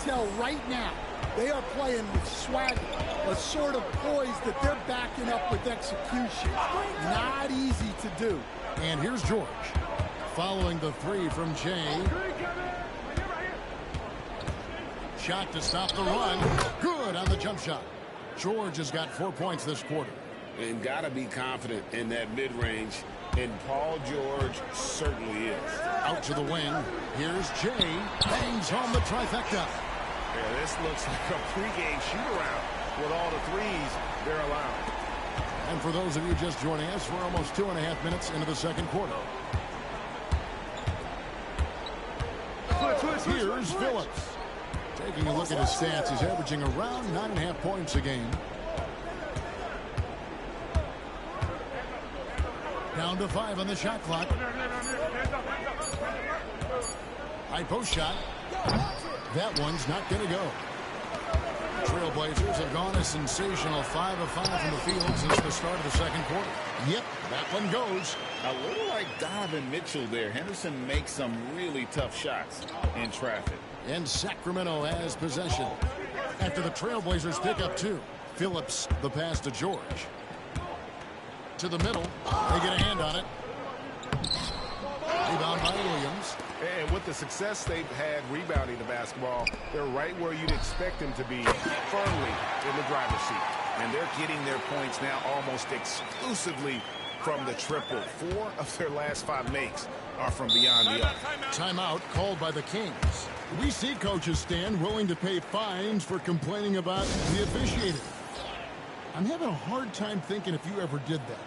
tell right now they are playing with swagger, a sort of poise that they're backing up with execution. Not easy to do. And here's George. Following the three from Jay. Shot to stop the run. Good on the jump shot. George has got 4 points this quarter. And got to be confident in that mid-range. And Paul George certainly is. Out to the wing. Here's Jay. Bangs home the trifecta. Yeah, this looks like a pregame shoot-around with all the threes they're allowed. And for those of you just joining us, we're almost 2.5 minutes into the second quarter. Here's Phillips. Taking a look at his stats, he's averaging around 9.5 points a game. Down to 5 on the shot clock. High post shot. That one's not going to go. Trailblazers have gone a sensational 5 of 5 from the field since the start of the second quarter. Yep, that one goes. A little like Donovan Mitchell there. Henderson makes some really tough shots in traffic. And Sacramento has possession. After the Trailblazers pick up 2. Phillips, the pass to George. To the middle. They get a hand on it. Rebound by Williams. And with the success they've had rebounding the basketball, they're right where you'd expect them to be, firmly in the driver's seat. And they're getting their points now almost exclusively from the triple. 4 of their last 5 makes are from beyond the arc. Timeout called by the Kings. We see coaches stand willing to pay fines for complaining about the officiating. I'm having a hard time thinking if you ever did that.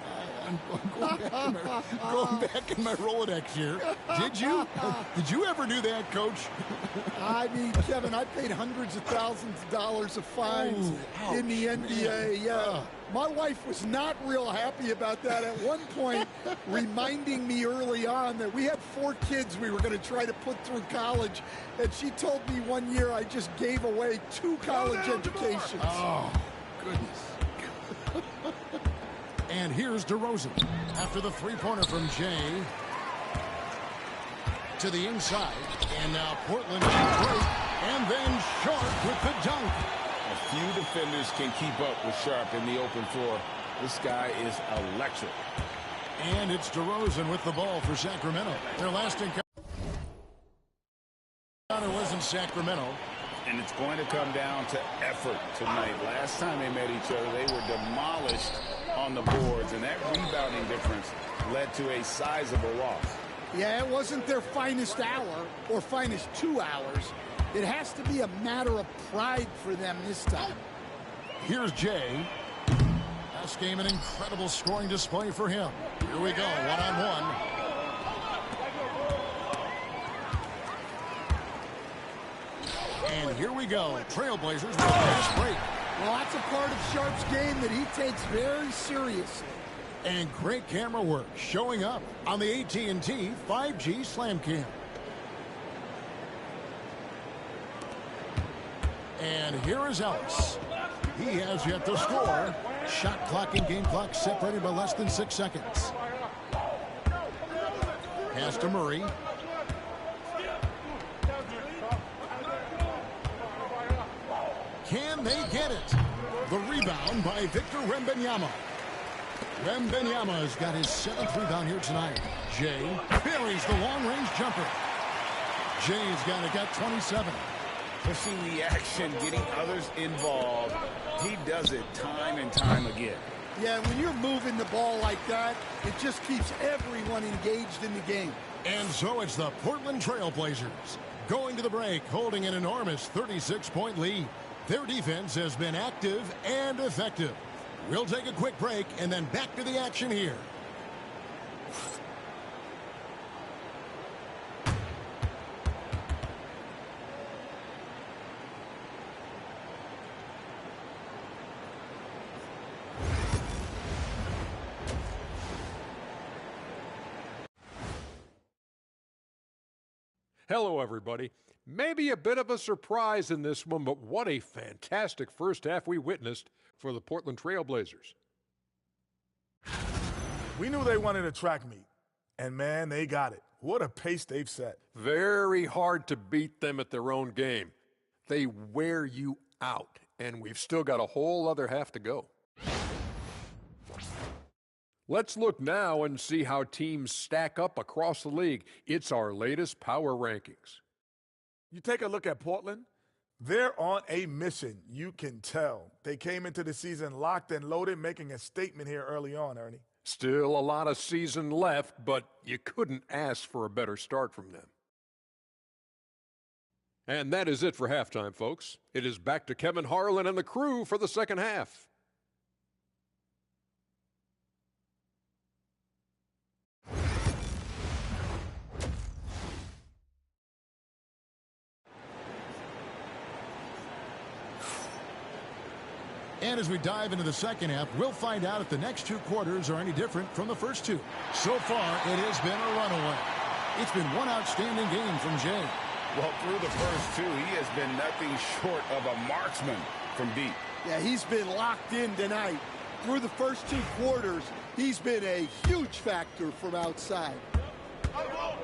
I'm going back in my Rolodex here. Did you? Did you ever do that, Coach? I mean, Kevin, I paid hundreds of thousands of dollars of fines in the NBA. Yeah. My wife was not real happy about that at one point, reminding me early on that we had 4 kids we were going to try to put through college, and she told me one year I just gave away 2 college educations. Oh, goodness. And here's DeRozan. After the three-pointer from Jay. To the inside. And now Portland can break. And then Sharp with the dunk. A few defenders can keep up with Sharp in the open floor. This guy is electric. And it's DeRozan with the ball for Sacramento. Their last encounter was in Sacramento. And it's going to come down to effort tonight. Last time they met each other, they were demolished on the boards, and that rebounding difference led to a sizable loss. Yeah, it wasn't their finest hour or finest 2 hours. It has to be a matter of pride for them this time. Here's Jay. Last game, an incredible scoring display for him. Here we go, one-on-one. And here we go, Trailblazers with a fast break. Well, that's a part of Sharp's game that he takes very seriously. And great camera work showing up on the AT&T 5G Slam Cam. And here is Ellis. He has yet to score. Shot clock and game clock separated by less than 6 seconds. Pass to Murray. Can they get it? The rebound by Victor Wembanyama. Wembanyama has got his 7th rebound here tonight. Jay buries the long-range jumper. Jay's got 27. Pushing the action, getting others involved. He does it time and time again. Yeah, when you're moving the ball like that, it just keeps everyone engaged in the game. And so it's the Portland Trailblazers going to the break, holding an enormous 36-point lead. Their defense has been active and effective. We'll take a quick break and then back to the action here. Hello, everybody. Maybe a bit of a surprise in this one, but what a fantastic first half we witnessed for the Portland Trailblazers. We knew they wanted a track meet, and man, they got it. What a pace they've set. Very hard to beat them at their own game. They wear you out, and we've still got a whole other half to go. Let's look now and see how teams stack up across the league. It's our latest power rankings. You take a look at Portland, they're on a mission. You can tell. They came into the season locked and loaded, making a statement here early on, Ernie. Still a lot of season left, but you couldn't ask for a better start from them. And that is it for halftime, folks. It is back to Kevin Harlan and the crew for the second half. And as we dive into the second half, we'll find out if the next two quarters are any different from the first two. So far, it has been a runaway. It's been one outstanding game from Jay. Well, through the first two, he has been nothing short of a marksman from deep. Yeah, he's been locked in tonight. Through the first two quarters, he's been a huge factor from outside.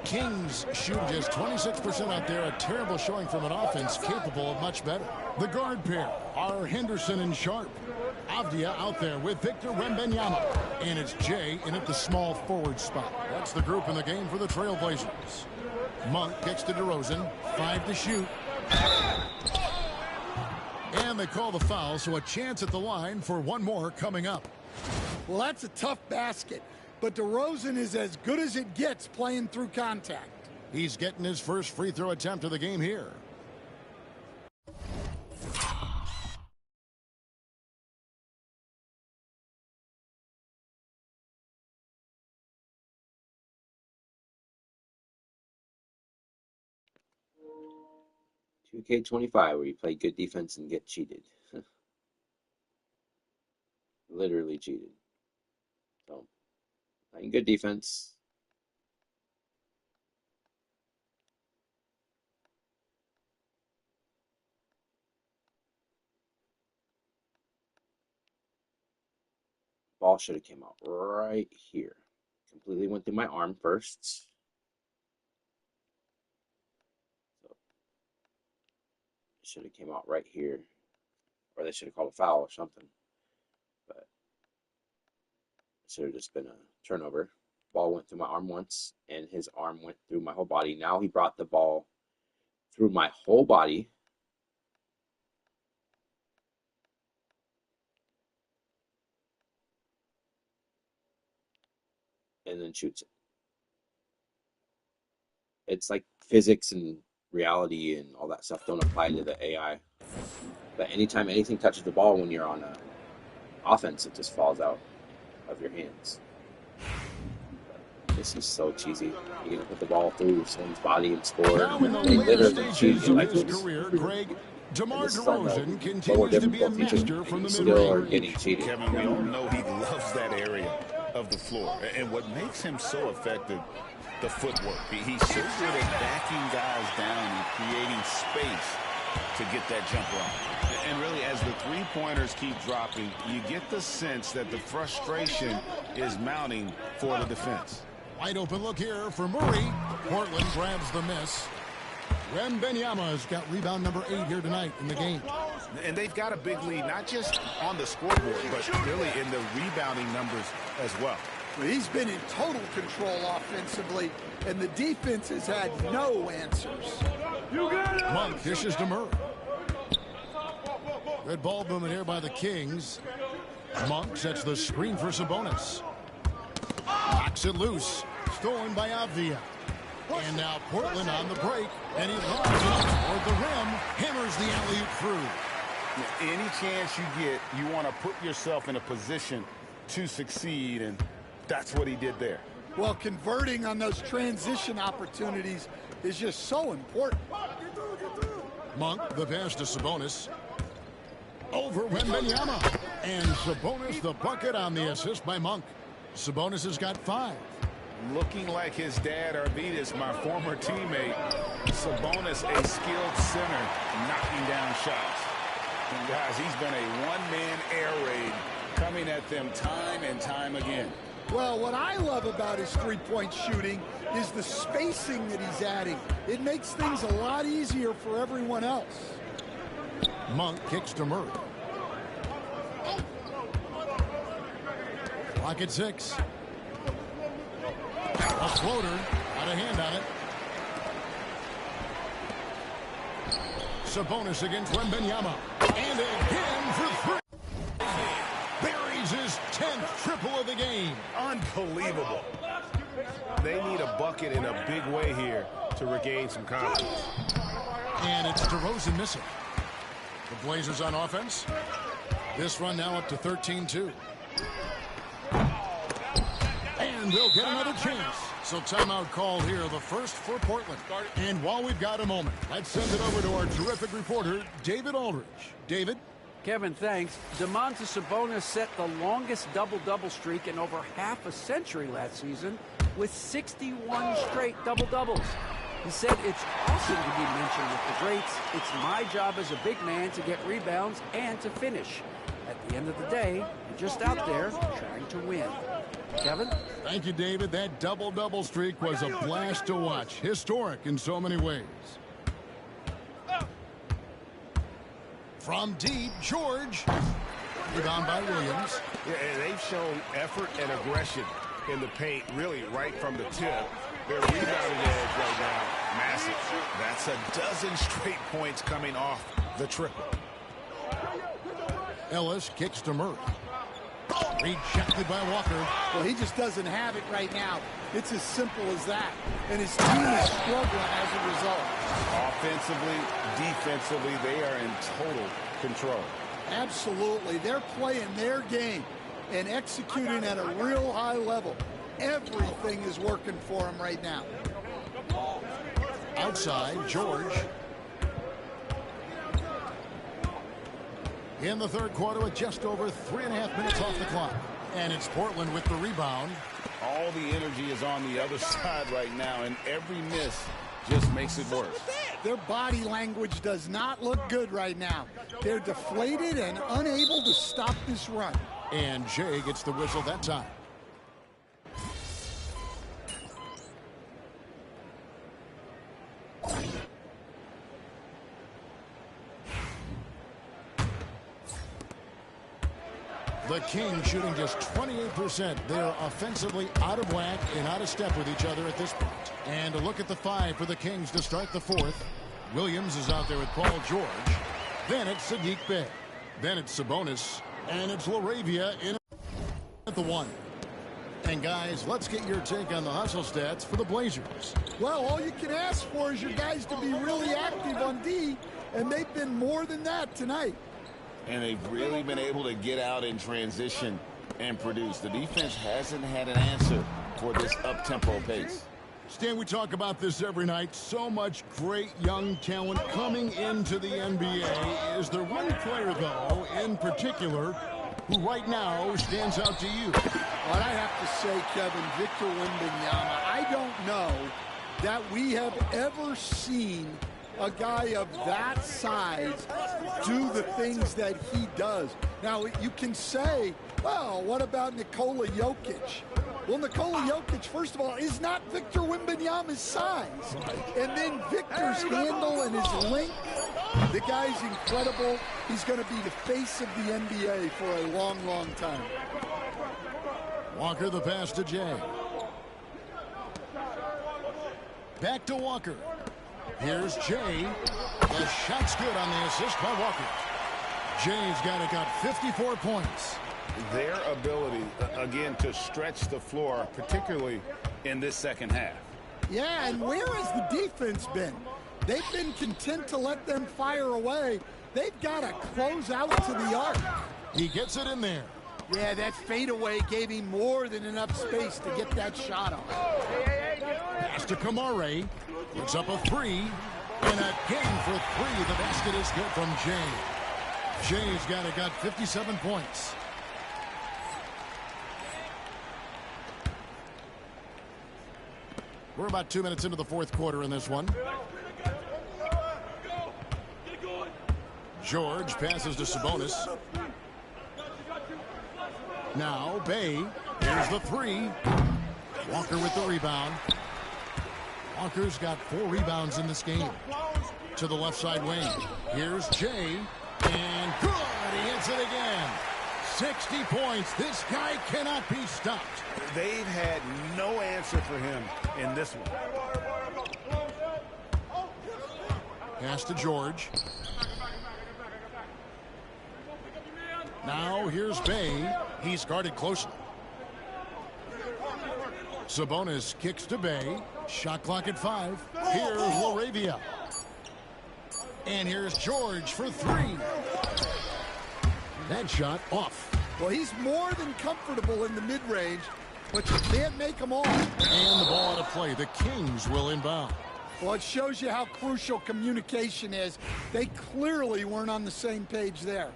Kings shoot just 26% out there, a terrible showing from an offense capable of much better. The guard pair are Henderson and Sharp. Avdia out there with Victor Wembanyama. And it's Jay in at the small forward spot. That's the group in the game for the Trailblazers. Monk kicks to DeRozan, 5 to shoot. And they call the foul, so a chance at the line for one more coming up. Well, that's a tough basket, but DeRozan is as good as it gets playing through contact. He's getting his first free throw attempt of the game here. DEMIGOD, where you play good defense and get cheated. Literally cheated. So, playing good defense. Ball should have came out right here. Completely went through my arm first. Should have came out right here, or they should have called a foul or something, but it should have just been a turnover. Ball went through my arm once, and his arm went through my whole body. Now he brought the ball through my whole body. And then shoots it. It's like physics and reality and all that stuff don't apply to the AI. But anytime anything touches the ball when you're on offense, it just falls out of your hands. But this is so cheesy. You're gonna put the ball through someone's body and score. Now in the They later literally cheat stages you of like his this. career, Greg, DeMar This is on DeRozan lower continues to be a difficulty, master from the still are mid-range. getting cheated. Kevin, we all know he loves that area of the floor. And what makes him so effective, the footwork. He's so good at backing guys down and creating space to get that jumper on. And really, as the three-pointers keep dropping, you get the sense that the frustration is mounting for the defense. Wide open look here for Murray. Portland grabs the miss. Wembanyama's got rebound number 8 here tonight in the game. And they've got a big lead, not just on the scoreboard, but really in the rebounding numbers as well. He's been in total control offensively, and the defense has had no answers. Monk dishes to Murray. Good ball movement here by the Kings. Monk sets the screen for Sabonis. Knocks it loose. Stolen by Avdia. And now Portland on the break. And he lobs it up toward the rim. Hammers the alley-oop through. Any chance you get, you want to put yourself in a position to succeed, and that's what he did there. Well, converting on those transition opportunities is just so important. Monk, the pass to Sabonis. Over Wembanyama. And Sabonis the bucket on the assist by Monk. Sabonis has got 5. Looking like his dad, Arvidas, my former teammate. Sabonis, a skilled center, knocking down shots. And guys, he's been a one-man air raid coming at them time and time again. Well, what I love about his three-point shooting is the spacing that he's adding. It makes things a lot easier for everyone else. Monk kicks to Murray. Clock at 6. A floater. Got a hand on it. Sabonis against Wembanyama. And again for 3. Buries his 10th triple of the game. Unbelievable. They need a bucket in a big way here to regain some confidence. And it's DeRozan missing. The Blazers on offense. This run now up to 13-2. And they'll get another chance. So timeout called here, the first for Portland. And while we've got a moment, let's send it over to our terrific reporter, David Aldridge. David? Kevin, thanks. Domantas Sabonis set the longest double-double streak in over half a century last season with 61 straight double-doubles. He said it's awesome to be mentioned with the greats. It's my job as a big man to get rebounds and to finish. At the end of the day, you're just out there trying to win. Kevin? Thank you, David. That double-double streak was a blast to watch. Historic in so many ways. From deep, George. Rebound by Williams. Yeah, and they've shown effort and aggression in the paint, really right from the tip. Their rebounding edge right now, massive. That's a dozen straight points coming off the triple. Ellis kicks to Murray. Rejected by Walker. Well, he just doesn't have it right now. It's as simple as that. And his team is struggling as a result. Offensively, defensively, they are in total control. Absolutely. They're playing their game and executing at a real high level. Everything is working for them right now. Outside, George. In the third quarter with just over 3.5 minutes off the clock. And it's Portland with the rebound. All the energy is on the other side right now, and every miss just makes it worse. Their body language does not look good right now. They're deflated and unable to stop this run. And Jay gets the whistle that time. The Kings shooting just 28%. They're offensively out of whack and out of step with each other at this point. And a look at the 5 for the Kings to start the fourth. Williams is out there with Paul George. Then it's Saddiq Bey. Then it's Sabonis. And it's LaRavia in at the 1. And guys, let's get your take on the hustle stats for the Blazers. Well, all you can ask for is your guys to be really active on D, and they've been more than that tonight. And they've really been able to get out in transition and produce. The defense hasn't had an answer for this up-tempo pace. Stan, we talk about this every night. So much great young talent coming into the NBA. Is there one player, though, in particular, who right now stands out to you? What I have to say, Kevin, Victor Wembanyama, I don't know that we have ever seen a guy of that size do the things that he does. Now, you can say, well, what about Nikola Jokic? Well, Nikola Jokic, first of all, is not Victor Wembanyama's size. And then Victor's handle and his length, the guy's incredible. He's going to be the face of the NBA for a long, long time. Walker, the pass to Jay. Back to Walker. Here's Jay. The shot's good on the assist by Walker. Jay's got 54 points. Their ability, again, to stretch the floor, particularly in this second half. Yeah, and where has the defense been? They've been content to let them fire away. They've got to close out to the arc. He gets it in there. Yeah, that fadeaway gave him more than enough space to get that shot off. Pass to Kamare. Puts up a 3. And again for 3. The basket is good from Jay. Jay's got 57 points. We're about 2 minutes into the fourth quarter in this one. George passes to Sabonis. Now Bey. Here's the 3. Walker with the rebound. Walker's got 4 rebounds in this game. To the left side wing. Here's Jay. And good. He hits it again. 60 points. This guy cannot be stopped. They've had no answer for him in this one. Pass to George. Now here's Bay. He's guarded closely. Sabonis kicks to Bay. Shot clock at 5. Here's Laravia. And here's George for 3. That shot off. Well, he's more than comfortable in the mid-range, but you can't make him off. And the ball out of play. The Kings will inbound. Well, it shows you how crucial communication is. They clearly weren't on the same page there.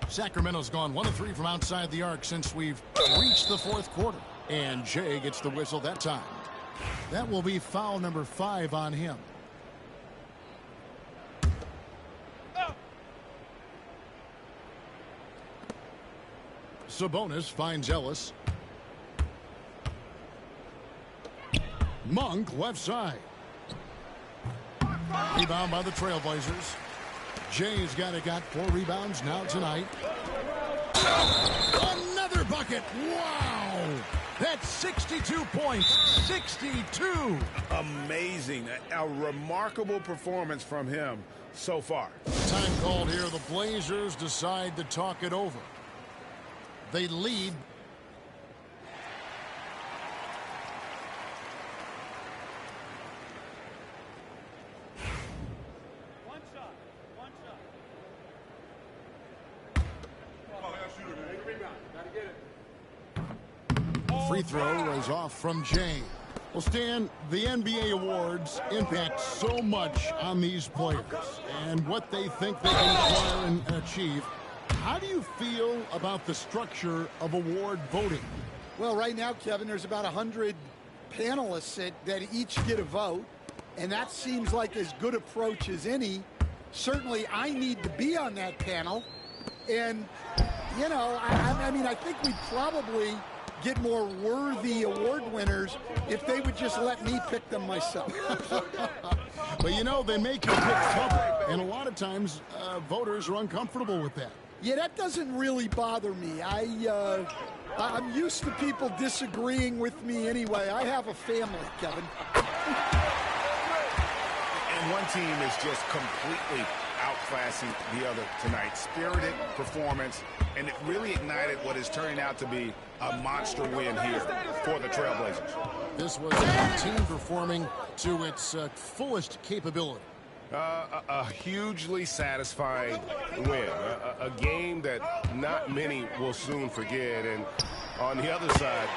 Sacramento's gone 1 of 3 from outside the arc since we've reached the 4th quarter. And Jay gets the whistle that time. That will be foul number 5 on him. Sabonis finds Ellis. Monk left side. Rebound by the Trailblazers. Jay's got 4 rebounds now tonight. Another bucket. Wow. That's 62 points. 62. Amazing. A remarkable performance from him so far. Time called here. The Blazers decide to talk it over. They lead. Free throw is off from Jay. Well, Stan, the NBA awards impact so much on these players and what they think they can acquire and achieve. How do you feel about the structure of award voting? Well, right now, Kevin, there's about 100 panelists that each get a vote, and that seems like as good approach as any. Certainly, I need to be on that panel, and, you know, I mean, I think we'd probably get more worthy award winners if they would just let me pick them myself. But, you know, they make you pick trouble, and a lot of times voters are uncomfortable with that. Yeah, that doesn't really bother me. I'm used to people disagreeing with me anyway. I have a family, Kevin. And one team is just completely outclassing the other tonight. Spirited performance, and it really ignited what is turning out to be a monster win here for the Trailblazers. This was a team performing to its fullest capability. A hugely satisfying win. A game that not many will soon forget. And on the other side,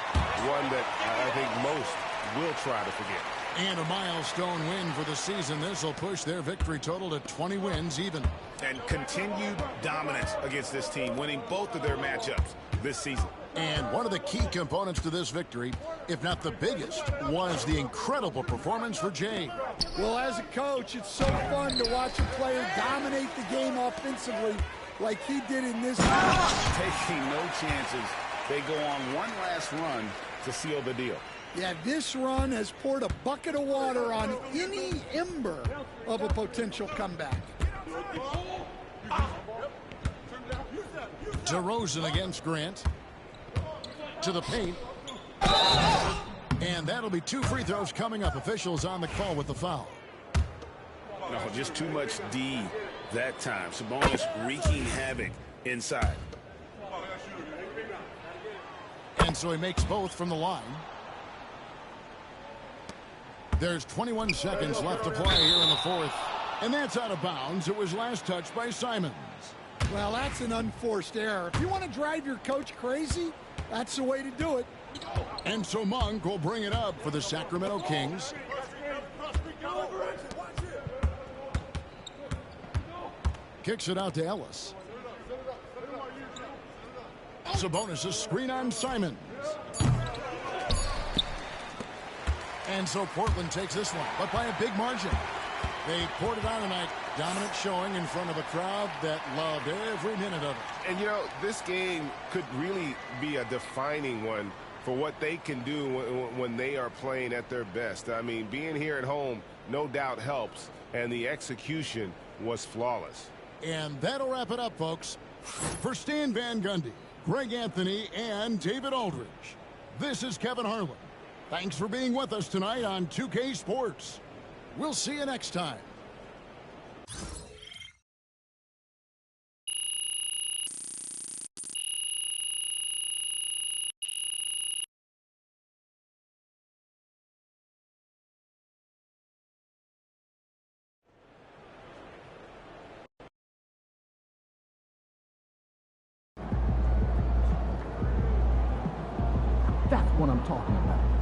one that I think most will try to forget. And a milestone win for the season. This will push their victory total to 20 wins even. And continued dominance against this team, winning both of their matchups this season. And one of the key components to this victory, if not the biggest, was the incredible performance for Jay. Well, as a coach, it's so fun to watch a player dominate the game offensively like he did in this game. Taking no chances. They go on one last run to seal the deal. Yeah, this run has poured a bucket of water on any ember of a potential comeback. DeRozan against Grant. To the paint. And that'll be 2 free throws coming up. Officials on the call with the foul. No, just too much D that time. Sabonis wreaking havoc inside. And so he makes both from the line. There's 21 seconds left to play here in the 4th. And that's out of bounds. It was last touched by Simons. Well, that's an unforced error. If you want to drive your coach crazy, that's the way to do it. And so Monk will bring it up for the Sacramento Kings. Kicks it out to Ellis. Sabonis' screen on Simons. And so Portland takes this one, but by a big margin. They poured it on tonight. Dominant showing in front of a crowd that loved every minute of it. And, you know, this game could really be a defining one for what they can do when they are playing at their best. I mean, being here at home no doubt helps, and the execution was flawless. And that'll wrap it up, folks. For Stan Van Gundy, Greg Anthony, and David Aldridge, this is Kevin Harlan. Thanks for being with us tonight on 2K Sports. We'll see you next time. That's what I'm talking about.